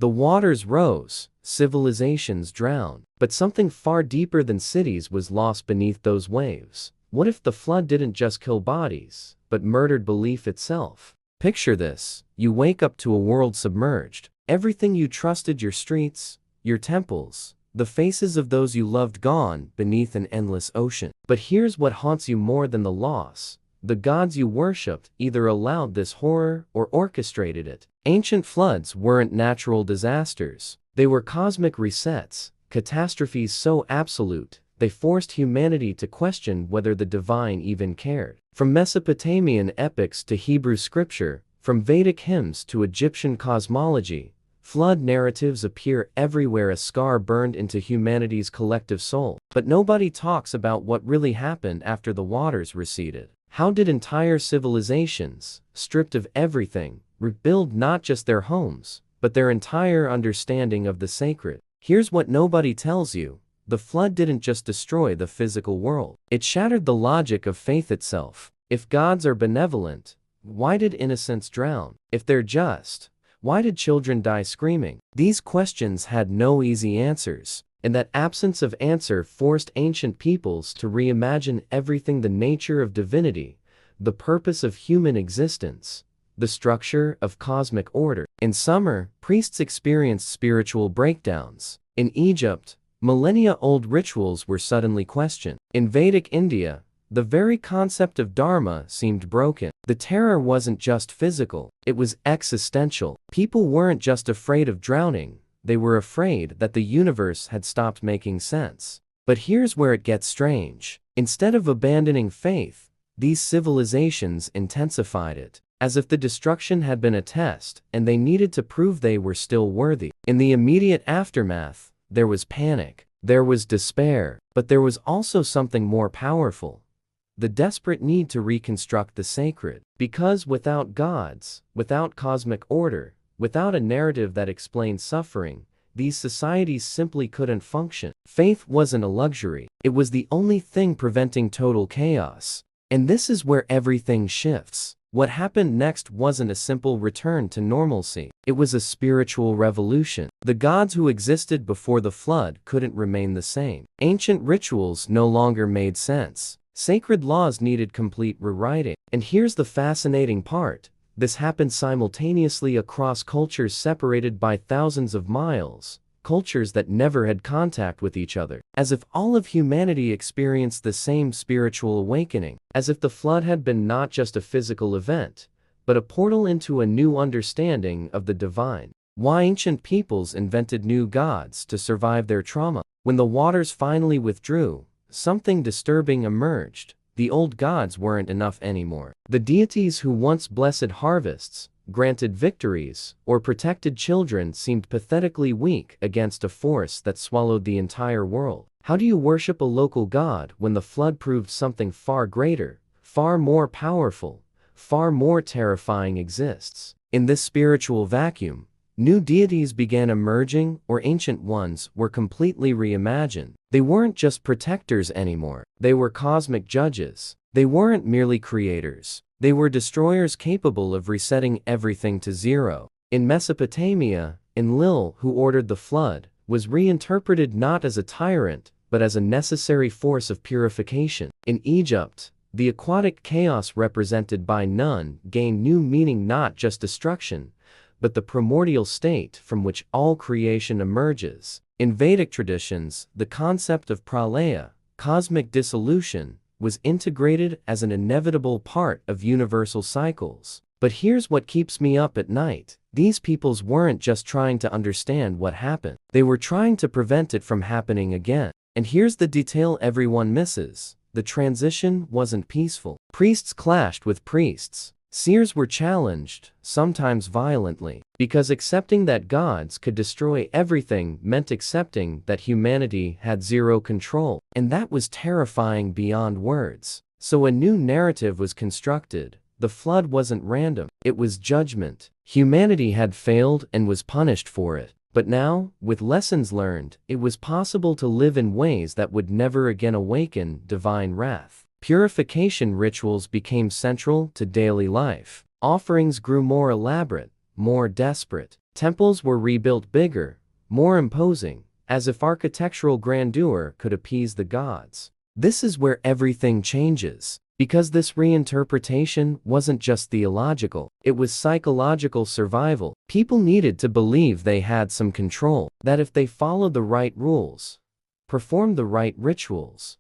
The waters rose, civilizations drowned, but something far deeper than cities was lost beneath those waves. What if the flood didn't just kill bodies, but murdered belief itself? Picture this: you wake up to a world submerged. Everything you trusted, your streets, your temples, the faces of those you loved, gone beneath an endless ocean. But here's what haunts you more than the loss. The gods you worshipped either allowed this horror or orchestrated it. Ancient floods weren't natural disasters. They were cosmic resets, catastrophes so absolute, they forced humanity to question whether the divine even cared. From Mesopotamian epics to Hebrew scripture, from Vedic hymns to Egyptian cosmology, flood narratives appear everywhere, a scar burned into humanity's collective soul. But nobody talks about what really happened after the waters receded. How did entire civilizations, stripped of everything, rebuild not just their homes, but their entire understanding of the sacred? Here's what nobody tells you: the flood didn't just destroy the physical world. It shattered the logic of faith itself. If gods are benevolent, why did innocents drown? If they're just, why did children die screaming? These questions had no easy answers, and that absence of answer forced ancient peoples to reimagine everything: the nature of divinity, the purpose of human existence, the structure of cosmic order. In Sumer, priests experienced spiritual breakdowns. In Egypt, millennia-old rituals were suddenly questioned. In Vedic India, the very concept of dharma seemed broken. The terror wasn't just physical, it was existential. People weren't just afraid of drowning, they were afraid that the universe had stopped making sense. But here's where it gets strange. Instead of abandoning faith, these civilizations intensified it, as if the destruction had been a test and they needed to prove they were still worthy. In the immediate aftermath, there was panic, there was despair, but there was also something more powerful: the desperate need to reconstruct the sacred. Because without gods, without cosmic order, without a narrative that explained suffering, these societies simply couldn't function. Faith wasn't a luxury, it was the only thing preventing total chaos. And this is where everything shifts. What happened next wasn't a simple return to normalcy, it was a spiritual revolution. The gods who existed before the flood couldn't remain the same. Ancient rituals no longer made sense. Sacred laws needed complete rewriting. And here's the fascinating part: this happened simultaneously across cultures separated by thousands of miles, cultures that never had contact with each other. As if all of humanity experienced the same spiritual awakening. As if the flood had been not just a physical event, but a portal into a new understanding of the divine. Why ancient peoples invented new gods to survive their trauma. When the waters finally withdrew, something disturbing emerged. The old gods weren't enough anymore. The deities who once blessed harvests, granted victories, or protected children seemed pathetically weak against a force that swallowed the entire world. How do you worship a local god when the flood proved something far greater, far more powerful, far more terrifying exists? In this spiritual vacuum, new deities began emerging, or ancient ones were completely reimagined. They weren't just protectors anymore, they were cosmic judges. They weren't merely creators, they were destroyers capable of resetting everything to zero. In Mesopotamia, Enlil, who ordered the flood, was reinterpreted not as a tyrant, but as a necessary force of purification. In Egypt, the aquatic chaos represented by Nun gained new meaning: not just destruction, but the primordial state from which all creation emerges. In Vedic traditions, the concept of pralaya, cosmic dissolution, was integrated as an inevitable part of universal cycles. But here's what keeps me up at night: these peoples weren't just trying to understand what happened, they were trying to prevent it from happening again. And here's the detail everyone misses: the transition wasn't peaceful. Priests clashed with priests. Seers were challenged, sometimes violently, because accepting that gods could destroy everything meant accepting that humanity had zero control. And that was terrifying beyond words. So a new narrative was constructed. The flood wasn't random, it was judgment. Humanity had failed and was punished for it. But now, with lessons learned, it was possible to live in ways that would never again awaken divine wrath. Purification rituals became central to daily life. Offerings grew more elaborate, more desperate. Temples were rebuilt bigger, more imposing, as if architectural grandeur could appease the gods. This is where everything changes. Because this reinterpretation wasn't just theological, it was psychological survival. People needed to believe they had some control, that if they followed the right rules, performed the right rituals,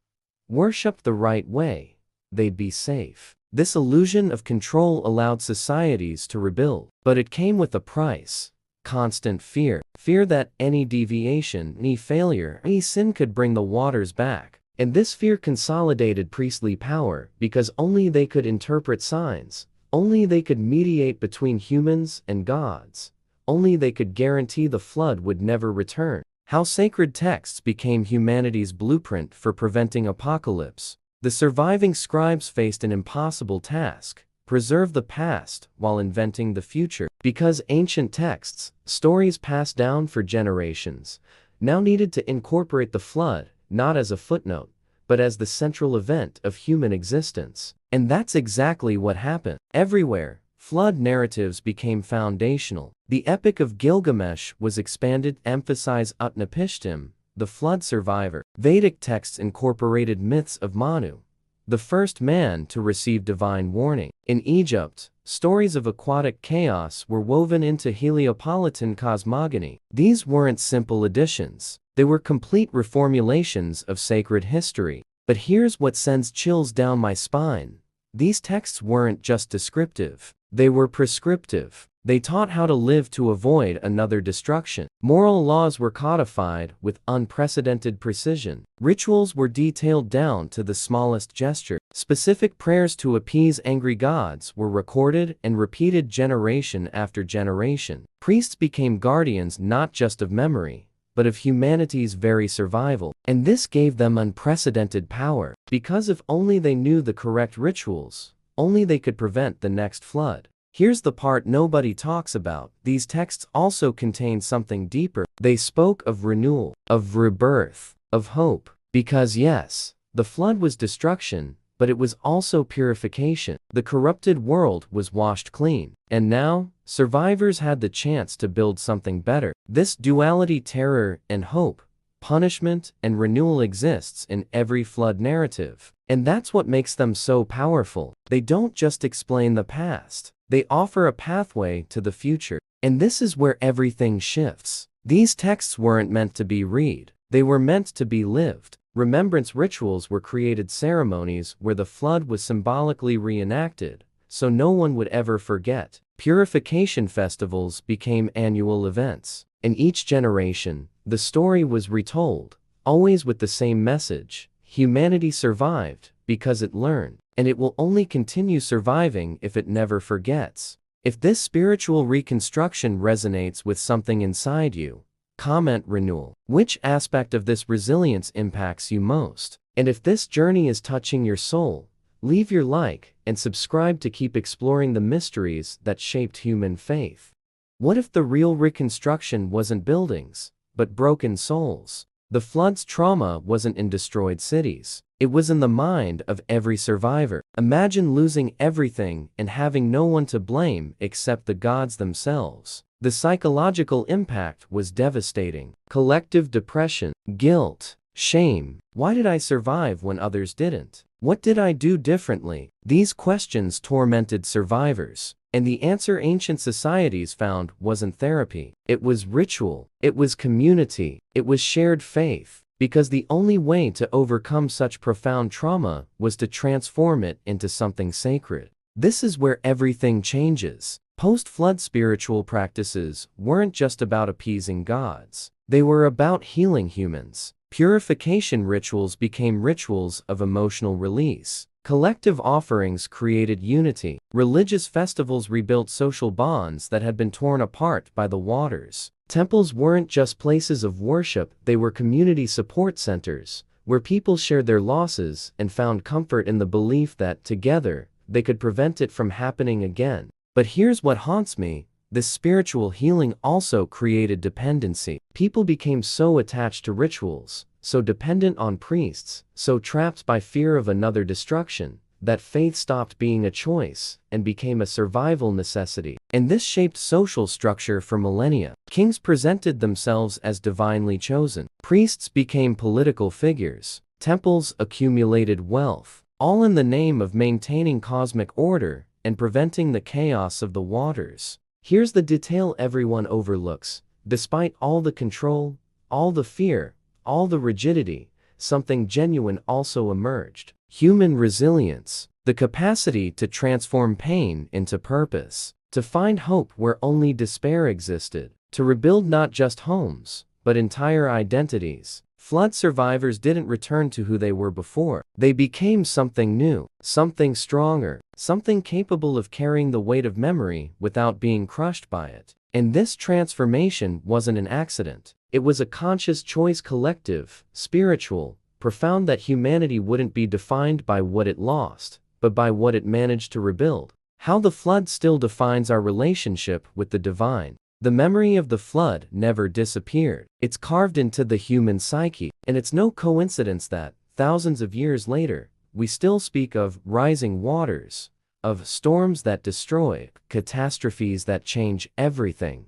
worshipped the right way, they'd be safe. This illusion of control allowed societies to rebuild, but it came with a price. Constant fear. Fear that any deviation, any failure, any sin could bring the waters back. And this fear consolidated priestly power because only they could interpret signs, only they could mediate between humans and gods, only they could guarantee the flood would never return. How sacred texts became humanity's blueprint for preventing apocalypse. The surviving scribes faced an impossible task: preserve the past while inventing the future. Because ancient texts, stories passed down for generations, now needed to incorporate the flood, not as a footnote, but as the central event of human existence. And that's exactly what happened. Everywhere, flood narratives became foundational. The Epic of Gilgamesh was expanded to emphasize Utnapishtim, the flood survivor. Vedic texts incorporated myths of Manu, the first man to receive divine warning. In Egypt, stories of aquatic chaos were woven into Heliopolitan cosmogony. These weren't simple additions. They were complete reformulations of sacred history. But here's what sends chills down my spine. These texts weren't just descriptive. They were prescriptive. They taught how to live to avoid another destruction. Moral laws were codified with unprecedented precision. Rituals were detailed down to the smallest gesture. Specific prayers to appease angry gods were recorded and repeated generation after generation. Priests became guardians not just of memory, but of humanity's very survival. And this gave them unprecedented power, because if only they knew the correct rituals, only they could prevent the next flood. Here's the part nobody talks about. These texts also contain something deeper. They spoke of renewal, of rebirth, of hope. Because yes, the flood was destruction, but it was also purification. The corrupted world was washed clean. And now, survivors had the chance to build something better. This duality, terror and hope, punishment and renewal, exists in every flood narrative. And that's what makes them so powerful. They don't just explain the past. They offer a pathway to the future. And this is where everything shifts. These texts weren't meant to be read. They were meant to be lived. Remembrance rituals were created, ceremonies where the flood was symbolically reenacted, so no one would ever forget. Purification festivals became annual events. In each generation, the story was retold, always with the same message: humanity survived because it learned, and it will only continue surviving if it never forgets. If this spiritual reconstruction resonates with something inside you, comment renewal. Which aspect of this resilience impacts you most? And if this journey is touching your soul, leave your like and subscribe to keep exploring the mysteries that shaped human faith. What if the real reconstruction wasn't buildings, but broken souls? The flood's trauma wasn't in destroyed cities. It was in the mind of every survivor. Imagine losing everything and having no one to blame except the gods themselves. The psychological impact was devastating. Collective depression, guilt, shame. Why did I survive when others didn't? What did I do differently? These questions tormented survivors. And the answer ancient societies found wasn't therapy. It was ritual. It was community. It was shared faith. Because the only way to overcome such profound trauma was to transform it into something sacred. This is where everything changes. Post-flood spiritual practices weren't just about appeasing gods. They were about healing humans. Purification rituals became rituals of emotional release. Collective offerings created unity. Religious festivals rebuilt social bonds that had been torn apart by the waters. Temples weren't just places of worship, they were community support centers, where people shared their losses and found comfort in the belief that, together, they could prevent it from happening again. But here's what haunts me. This spiritual healing also created dependency. People became so attached to rituals, so dependent on priests, so trapped by fear of another destruction, that faith stopped being a choice and became a survival necessity. And this shaped social structure for millennia. Kings presented themselves as divinely chosen. Priests became political figures. Temples accumulated wealth, all in the name of maintaining cosmic order and preventing the chaos of the waters. Here's the detail everyone overlooks. Despite all the control, all the fear, all the rigidity, something genuine also emerged. Human resilience, the capacity to transform pain into purpose, to find hope where only despair existed, to rebuild not just homes, but entire identities. Flood survivors didn't return to who they were before. They became something new, something stronger, something capable of carrying the weight of memory without being crushed by it. And this transformation wasn't an accident. It was a conscious choice, collective, spiritual, profound, that humanity wouldn't be defined by what it lost, but by what it managed to rebuild. How the flood still defines our relationship with the divine. The memory of the flood never disappeared. It's carved into the human psyche, and it's no coincidence that, thousands of years later, we still speak of rising waters, of storms that destroy, catastrophes that change everything.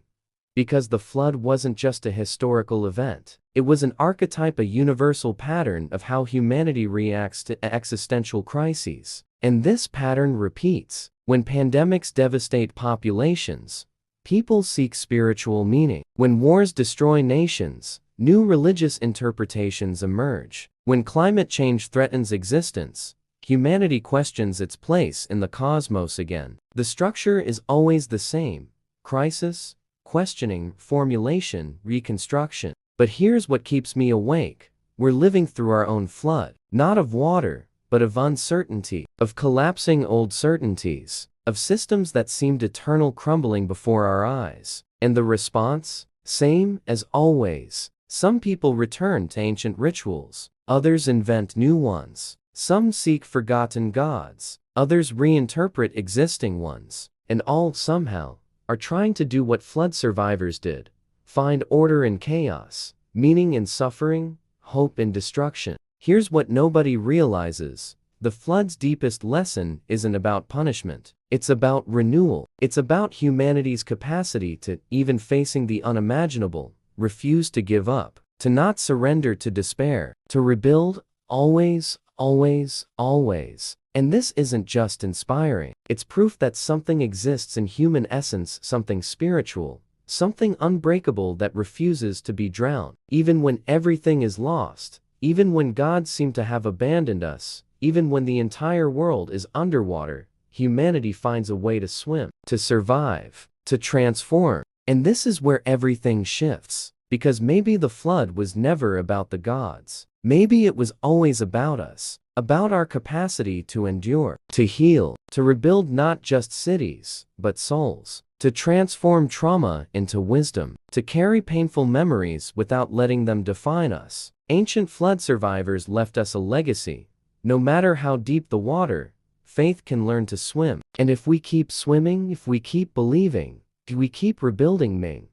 Because the flood wasn't just a historical event. It was an archetype, a universal pattern of how humanity reacts to existential crises. And this pattern repeats. When pandemics devastate populations, people seek spiritual meaning. When wars destroy nations, new religious interpretations emerge. When climate change threatens existence, humanity questions its place in the cosmos again. The structure is always the same: crisis, questioning, formulation, reconstruction. But here's what keeps me awake. We're living through our own flood, not of water, but of uncertainty, of collapsing old certainties, of systems that seemed eternal crumbling before our eyes. And the response? Same as always. Some people return to ancient rituals, others invent new ones. Some seek forgotten gods, others reinterpret existing ones. And all, somehow, are trying to do what flood survivors did: find order in chaos, meaning in suffering, hope in destruction. Here's what nobody realizes. The flood's deepest lesson isn't about punishment. It's about renewal. It's about humanity's capacity to, even facing the unimaginable, refuse to give up, to not surrender to despair, to rebuild, always, always, always. And this isn't just inspiring. It's proof that something exists in human essence, something spiritual, something unbreakable that refuses to be drowned. Even when everything is lost, even when God seemed to have abandoned us, even when the entire world is underwater, humanity finds a way to swim, to survive, to transform. And this is where everything shifts. Because maybe the flood was never about the gods. Maybe it was always about us. About our capacity to endure, to heal, to rebuild not just cities, but souls, to transform trauma into wisdom, to carry painful memories without letting them define us. Ancient flood survivors left us a legacy. No matter how deep the water, faith can learn to swim. And if we keep swimming, if we keep believing, if we keep rebuilding,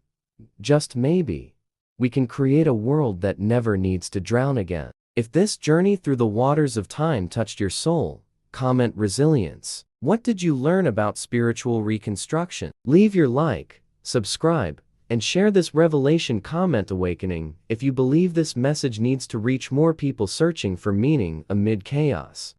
just maybe, we can create a world that never needs to drown again. If this journey through the waters of time touched your soul, comment resilience. What did you learn about spiritual reconstruction? Leave your like, subscribe, and share this revelation. Comment awakening if you believe this message needs to reach more people searching for meaning amid chaos.